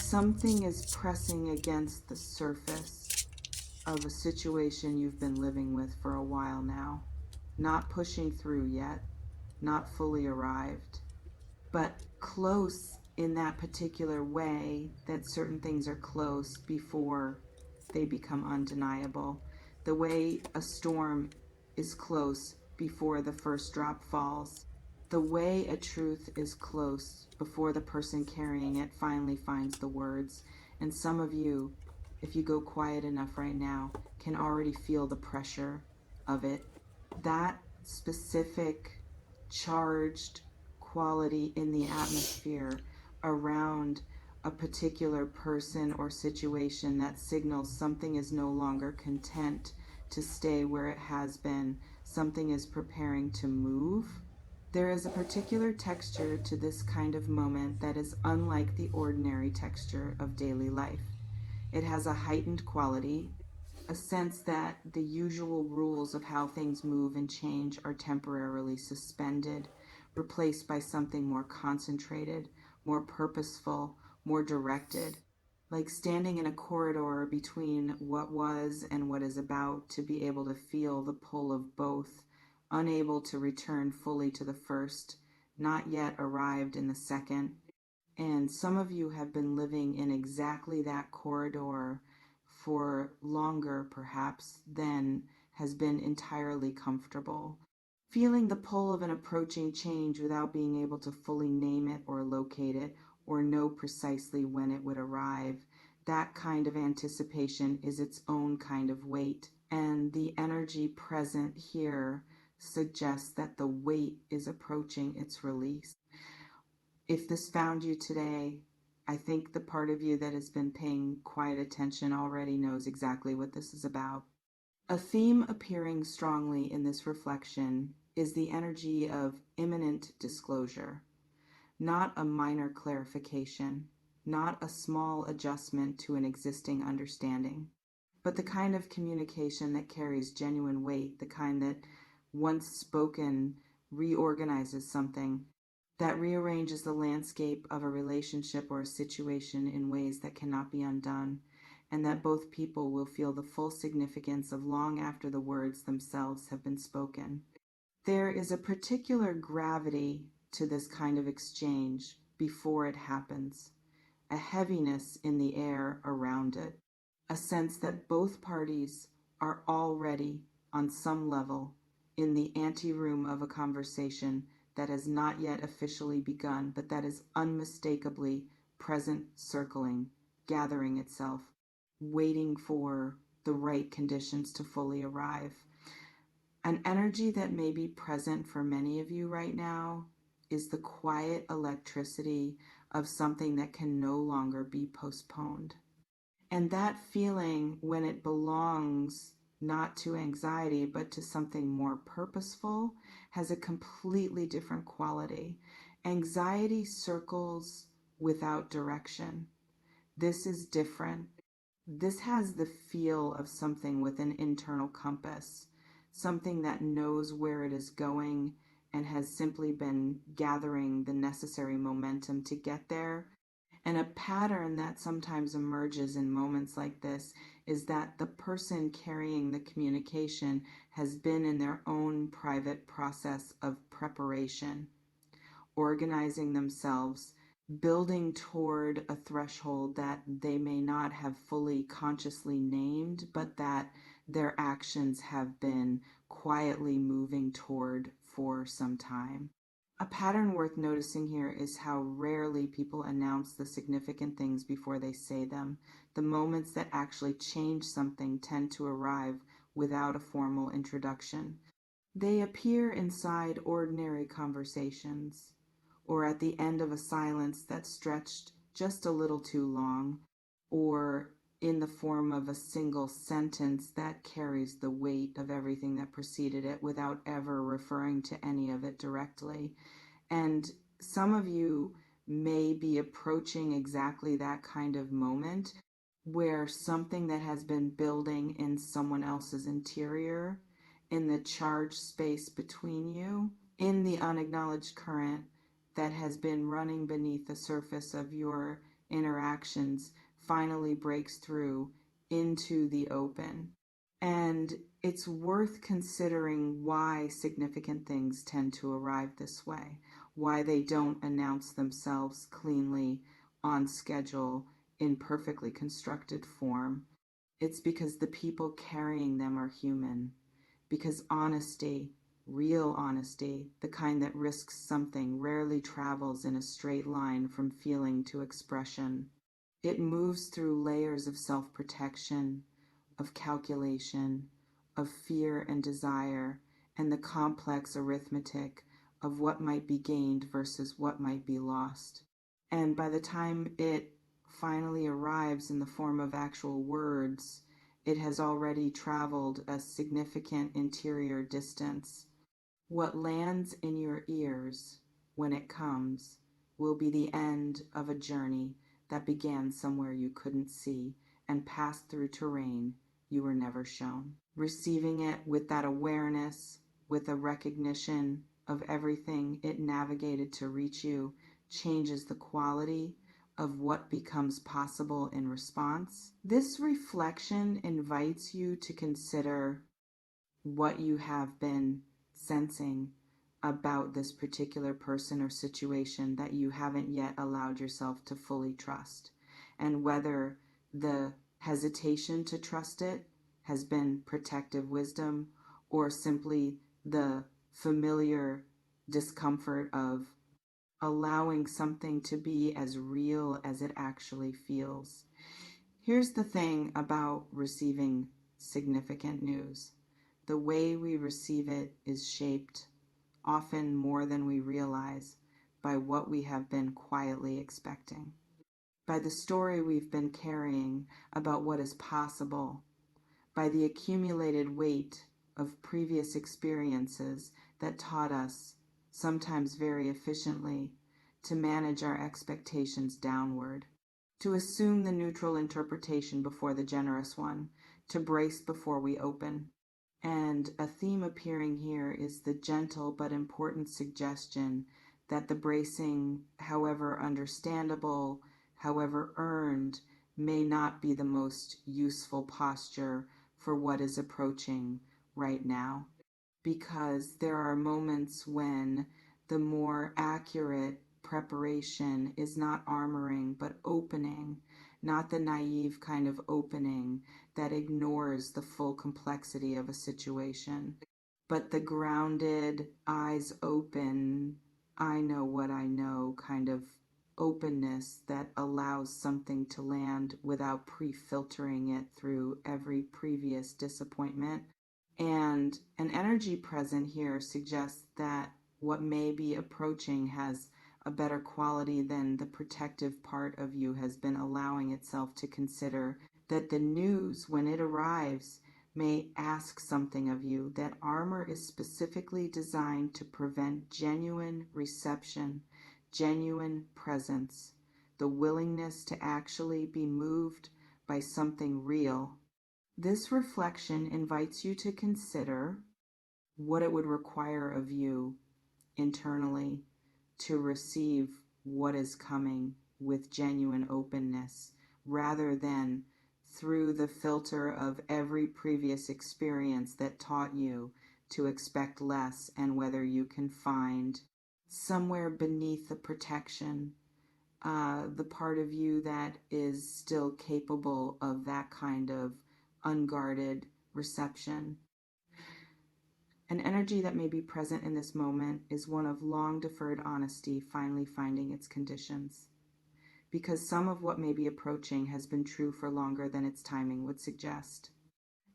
Something is pressing against the surface of a situation you've been living with for a while now. Not pushing through yet, not fully arrived, but close in that particular way that certain things are close before they become undeniable. The way a storm is close before the first drop falls. The way a truth is close before the person carrying it finally finds the words. And some of you, if you go quiet enough right now, can already feel the pressure of it. That specific charged quality in the atmosphere around a particular person or situation that signals something is no longer content to stay where it has been. Something is preparing to move. There is a particular texture to this kind of moment that is unlike the ordinary texture of daily life. It has a heightened quality, a sense that the usual rules of how things move and change are temporarily suspended, replaced by something more concentrated, more purposeful, more directed, like standing in a corridor between what was and what is about to be able to feel the pull of both, unable to return fully to the first, not yet arrived in the second. And some of you have been living in exactly that corridor for longer, perhaps, than has been entirely comfortable. Feeling the pull of an approaching change without being able to fully name it or locate it or know precisely when it would arrive. That kind of anticipation is its own kind of weight. And the energy present here suggests that the weight is approaching its release. If this found you today, I think the part of you that has been paying quiet attention already knows exactly what this is about. A theme appearing strongly in this reflection is the energy of imminent disclosure, not a minor clarification, not a small adjustment to an existing understanding, but the kind of communication that carries genuine weight, the kind that, once spoken, reorganizes something, that rearranges the landscape of a relationship or a situation in ways that cannot be undone, and that both people will feel the full significance of long after the words themselves have been spoken. There is a particular gravity to this kind of exchange before it happens, a heaviness in the air around it, a sense that both parties are already, on some level, in the anteroom of a conversation that has not yet officially begun, but that is unmistakably present, circling, gathering itself, waiting for the right conditions to fully arrive. An energy that may be present for many of you right now is the quiet electricity of something that can no longer be postponed. And that feeling, when it belongs not to anxiety, but to something more purposeful, has a completely different quality. Anxiety circles without direction. This is different. This has the feel of something with an internal compass, something that knows where it is going and has simply been gathering the necessary momentum to get there. And a pattern that sometimes emerges in moments like this is that the person carrying the communication has been in their own private process of preparation, organizing themselves, building toward a threshold that they may not have fully consciously named, but that their actions have been quietly moving toward for some time. A pattern worth noticing here is how rarely people announce the significant things before they say them. The moments that actually change something tend to arrive without a formal introduction. They appear inside ordinary conversations, or at the end of a silence that stretched just a little too long, or in the form of a single sentence that carries the weight of everything that preceded it without ever referring to any of it directly. And some of you may be approaching exactly that kind of moment where something that has been building in someone else's interior, in the charged space between you, in the unacknowledged current that has been running beneath the surface of your interactions finally breaks through into the open. And it's worth considering why significant things tend to arrive this way, why they don't announce themselves cleanly on schedule in perfectly constructed form. It's because the people carrying them are human. Because honesty, real honesty, the kind that risks something, rarely travels in a straight line from feeling to expression. It moves through layers of self-protection, of calculation, of fear and desire, and the complex arithmetic of what might be gained versus what might be lost. And by the time it finally arrives in the form of actual words, it has already traveled a significant interior distance. What lands in your ears when it comes will be the end of a journey that began somewhere you couldn't see and passed through terrain you were never shown. Receiving it with that awareness, with a recognition of everything it navigated to reach you, changes the quality of what becomes possible in response. This reflection invites you to consider what you have been sensing about this particular person or situation that you haven't yet allowed yourself to fully trust, and whether the hesitation to trust it has been protective wisdom or simply the familiar discomfort of allowing something to be as real as it actually feels. Here's the thing about receiving significant news. The way we receive it is shaped, often more than we realize, by what we have been quietly expecting, by the story we've been carrying about what is possible, by the accumulated weight of previous experiences that taught us, sometimes very efficiently, to manage our expectations downward, to assume the neutral interpretation before the generous one, to brace before we open. And a theme appearing here is the gentle but important suggestion that the bracing, however understandable, however earned, may not be the most useful posture for what is approaching right now. Because there are moments when the more accurate preparation is not armoring but opening, not the naive kind of opening that ignores the full complexity of a situation, but the grounded, eyes open, I know what I know kind of openness that allows something to land without pre-filtering it through every previous disappointment. And an energy present here suggests that what may be approaching has a better quality than the protective part of you has been allowing itself to consider, that the news, when it arrives, may ask something of you. That armor is specifically designed to prevent genuine reception, genuine presence, the willingness to actually be moved by something real. This reflection invites you to consider what it would require of you internally to receive what is coming with genuine openness, rather than through the filter of every previous experience that taught you to expect less, and whether you can find somewhere beneath the protection the part of you that is still capable of that kind of unguarded reception. An energy that may be present in this moment is one of long deferred honesty finally finding its conditions, because some of what may be approaching has been true for longer than its timing would suggest.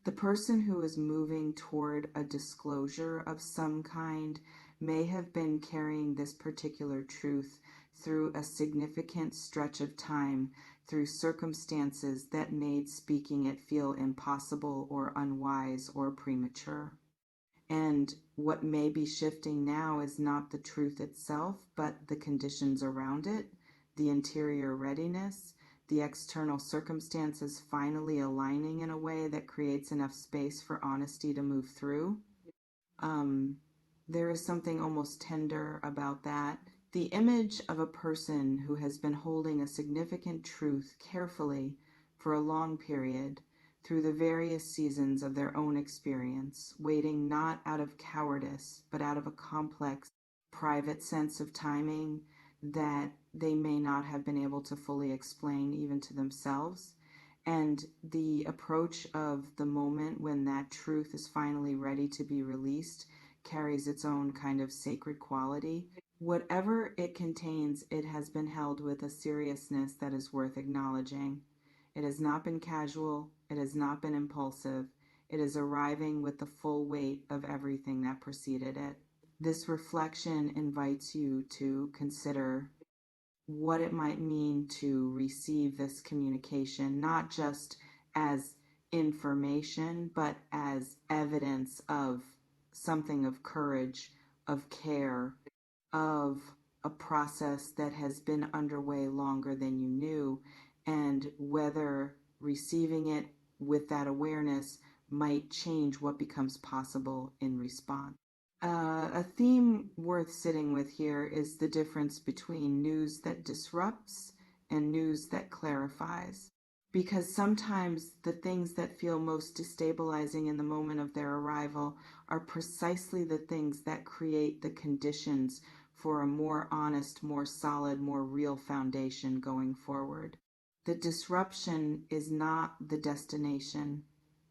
The person who is moving toward a disclosure of some kind may have been carrying this particular truth through a significant stretch of time, through circumstances that made speaking it feel impossible or unwise or premature. And what may be shifting now is not the truth itself, but the conditions around it, the interior readiness, the external circumstances finally aligning in a way that creates enough space for honesty to move through. There is something almost tender about that The image of a person who has been holding a significant truth carefully for a long period through the various seasons of their own experience, waiting not out of cowardice, but out of a complex, private sense of timing that they may not have been able to fully explain even to themselves. And the approach of the moment when that truth is finally ready to be released carries its own kind of sacred quality. Whatever it contains, it has been held with a seriousness that is worth acknowledging. It has not been casual, it has not been impulsive, it is arriving with the full weight of everything that preceded it. This reflection invites you to consider what it might mean to receive this communication, not just as information, but as evidence of something of courage, of care, of a process that has been underway longer than you knew, and whether receiving it with that awareness might change what becomes possible in response. A theme worth sitting with here is the difference between news that disrupts and news that clarifies. Because sometimes the things that feel most destabilizing in the moment of their arrival are precisely the things that create the conditions for a more honest, more solid, more real foundation going forward. The disruption is not the destination,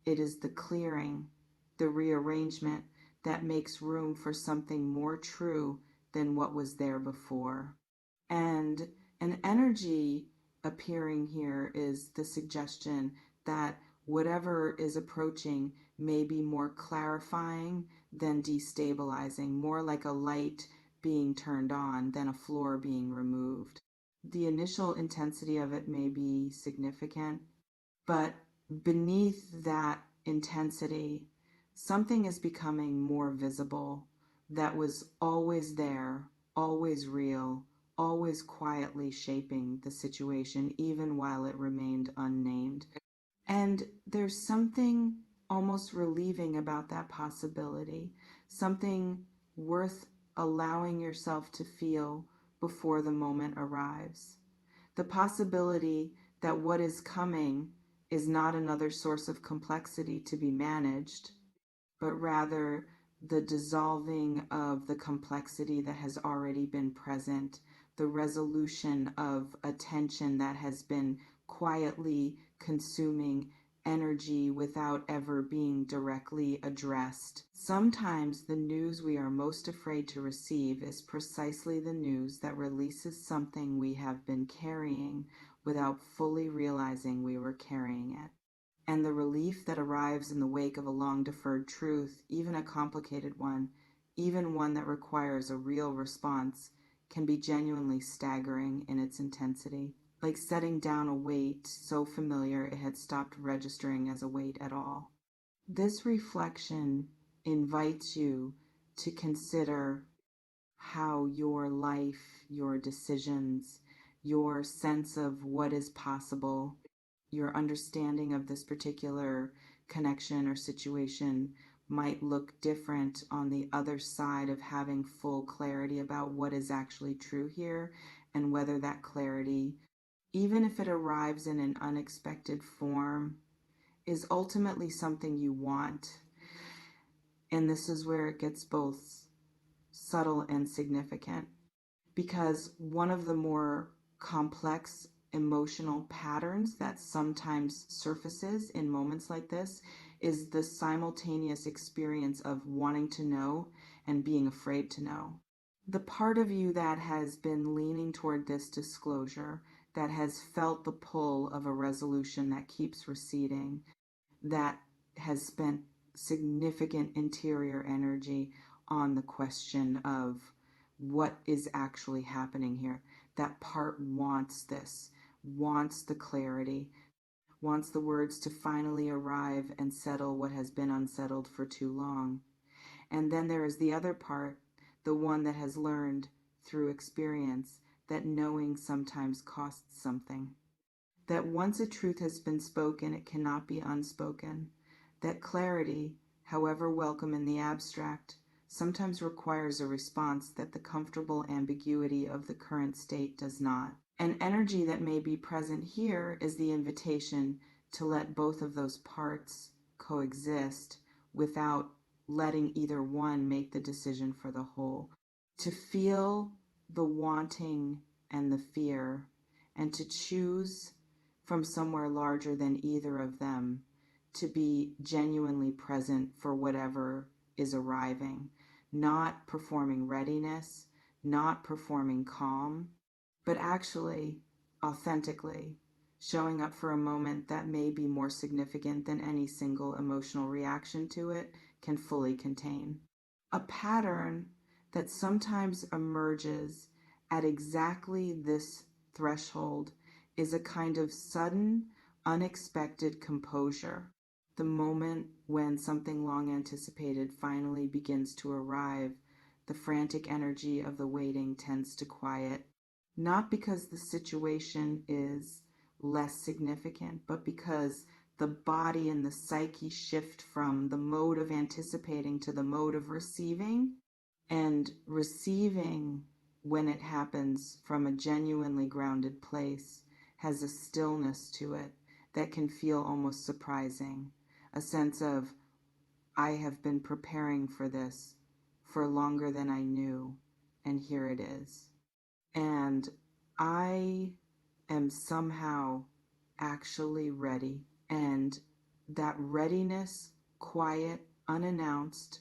it is the clearing, the rearrangement that makes room for something more true than what was there before. And an energy appearing here is the suggestion that whatever is approaching may be more clarifying than destabilizing, more like a light being turned on than a floor being removed. The initial intensity of it may be significant, but beneath that intensity, something is becoming more visible that was always there, always real, always quietly shaping the situation, even while it remained unnamed. And there's something almost relieving about that possibility, something worth allowing yourself to feel before the moment arrives. The possibility that what is coming is not another source of complexity to be managed, but rather the dissolving of the complexity that has already been present, the resolution of a tension that has been quietly consuming energy without ever being directly addressed. Sometimes the news we are most afraid to receive is precisely the news that releases something we have been carrying without fully realizing we were carrying it. And the relief that arrives in the wake of a long-deferred truth, even a complicated one, even one that requires a real response, can be genuinely staggering in its intensity, like setting down a weight so familiar it had stopped registering as a weight at all. This reflection invites you to consider how your life, your decisions, your sense of what is possible, your understanding of this particular connection or situation might look different on the other side of having full clarity about what is actually true here, and whether that clarity, even if it arrives in an unexpected form, is ultimately something you want. And this is where it gets both subtle and significant, because one of the more complex emotional patterns that sometimes surfaces in moments like this is the simultaneous experience of wanting to know and being afraid to know. The part of you that has been leaning toward this disclosure, that has felt the pull of a resolution that keeps receding, that has spent significant interior energy on the question of what is actually happening here. That part wants this, wants the clarity, wants the words to finally arrive and settle what has been unsettled for too long. And then there is the other part, the one that has learned through experience that knowing sometimes costs something. That once a truth has been spoken, it cannot be unspoken. That clarity, however welcome in the abstract, sometimes requires a response that the comfortable ambiguity of the current state does not. An energy that may be present here is the invitation to let both of those parts coexist without letting either one make the decision for the whole. To feel the wanting and the fear, and to choose from somewhere larger than either of them to be genuinely present for whatever is arriving, not performing readiness, not performing calm, but actually, authentically, showing up for a moment that may be more significant than any single emotional reaction to it can fully contain. A pattern that sometimes emerges at exactly this threshold is a kind of sudden, unexpected composure. The moment when something long anticipated finally begins to arrive, the frantic energy of the waiting tends to quiet, not because the situation is less significant, but because the body and the psyche shift from the mode of anticipating to the mode of receiving. And receiving, when it happens from a genuinely grounded place, has a stillness to it that can feel almost surprising. A sense of, I have been preparing for this for longer than I knew, and here it is. And I am somehow actually ready. And that readiness, quiet, unannounced,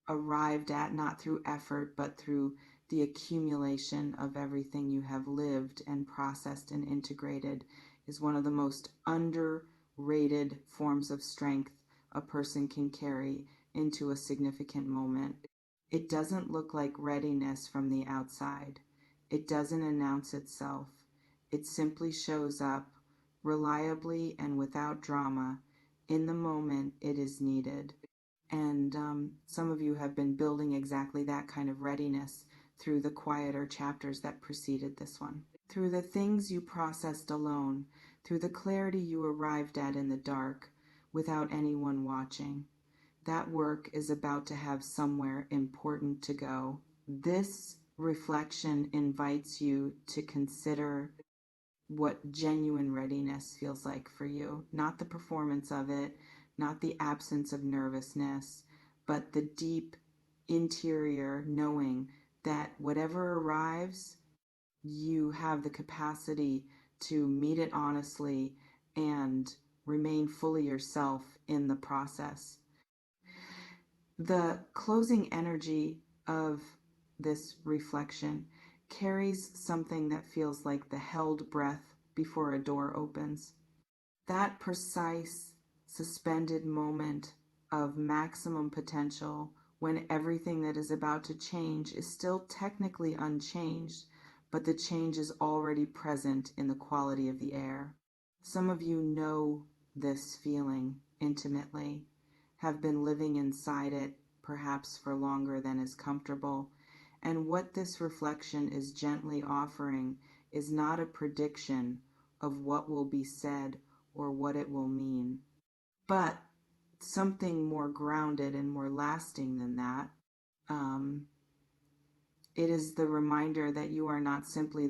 arrived at not through effort, but through the accumulation of everything you have lived and processed and integrated, is one of the most underrated forms of strength a person can carry into a significant moment. It doesn't look like readiness from the outside. It doesn't announce itself. It simply shows up reliably and without drama in the moment it is needed. And some of you have been building exactly that kind of readiness through the quieter chapters that preceded this one. Through the things you processed alone, through the clarity you arrived at in the dark without anyone watching. That work is about to have somewhere important to go. This reflection invites you to consider what genuine readiness feels like for you. Not the performance of it, not the absence of nervousness, but the deep interior knowing that whatever arrives, you have the capacity to meet it honestly and remain fully yourself in the process. The closing energy of this reflection carries something that feels like the held breath before a door opens. That precise, suspended moment of maximum potential when everything that is about to change is still technically unchanged, but the change is already present in the quality of the air. Some of you know this feeling intimately, have been living inside it perhaps for longer than is comfortable, and what this reflection is gently offering is not a prediction of what will be said or what it will mean, but something more grounded and more lasting than that. It is the reminder that you are not simply